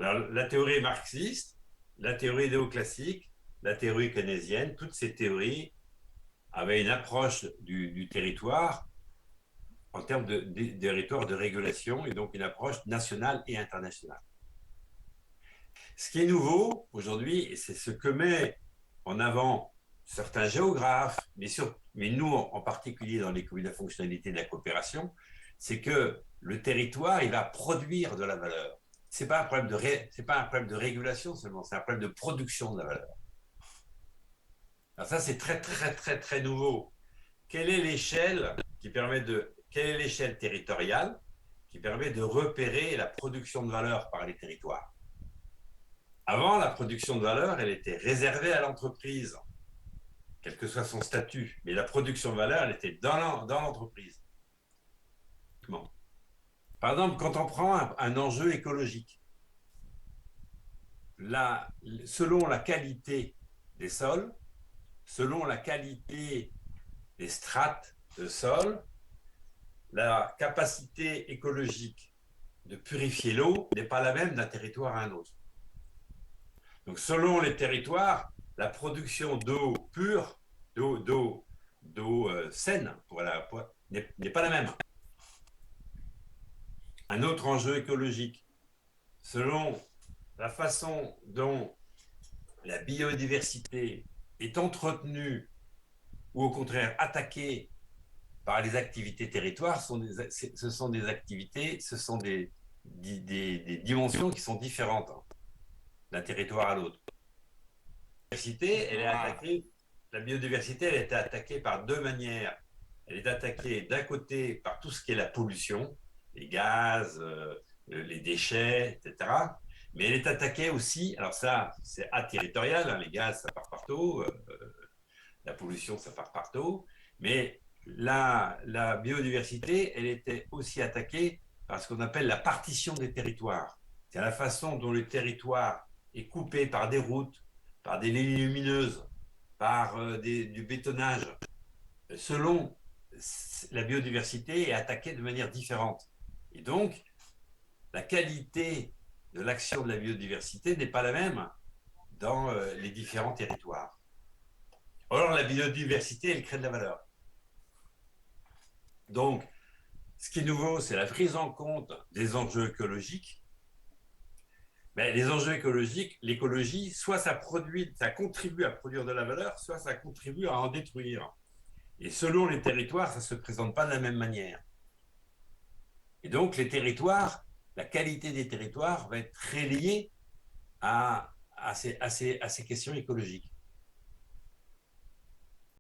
Alors, la théorie marxiste, la théorie néoclassique, la théorie keynésienne, toutes ces théories avaient une approche du territoire en termes de territoire de régulation et donc une approche nationale et internationale. Ce qui est nouveau aujourd'hui, et c'est ce que met en avant certains géographes, mais nous en particulier dans l'économie de la fonctionnalité de la coopération, c'est que le territoire, il va produire de la valeur. C'est pas un problème c'est pas un problème de régulation seulement, c'est un problème de production de la valeur. Alors ça, c'est très, très, très, très nouveau. Quelle est l'échelle quelle est l'échelle territoriale qui permet de repérer la production de valeur par les territoires? Avant, la production de valeur, elle était réservée à l'entreprise, quel que soit son statut. Mais la production de valeur, elle était dans l'entreprise. Par exemple, quand on prend un enjeu écologique, selon la qualité des sols, selon la qualité des strates de sol, la capacité écologique de purifier l'eau n'est pas la même d'un territoire à un autre. Donc, selon les territoires, la production d'eau pure, d'eau saine, n'est pas la même. Un autre enjeu écologique, selon la façon dont la biodiversité est entretenue ou au contraire attaquée par les activités territoires, ce sont des activités, ce sont des dimensions qui sont différentes d'un territoire à l'autre. Elle est attaquée, la biodiversité, elle est attaquée par deux manières. Elle est attaquée d'un côté par tout ce qui est la pollution, les gaz, les déchets, etc. Mais elle est attaquée aussi, alors ça, c'est aterritorial, hein, les gaz, ça part partout, la pollution, ça part partout, mais la biodiversité, elle était aussi attaquée par ce qu'on appelle la partition des territoires. C'est la façon dont le territoire est coupé par des routes, par des lignes lumineuses, par du bétonnage. Selon la biodiversité est attaquée de manière différente. Et donc, la qualité de l'action de la biodiversité n'est pas la même dans les différents territoires. Or, la biodiversité, elle crée de la valeur. Donc, ce qui est nouveau, c'est la prise en compte des enjeux écologiques. Mais les enjeux écologiques, l'écologie, soit ça contribue à produire de la valeur, soit ça contribue à en détruire. Et selon les territoires, ça ne se présente pas de la même manière. Et donc, les territoires, la qualité des territoires va être très liée à ces questions écologiques.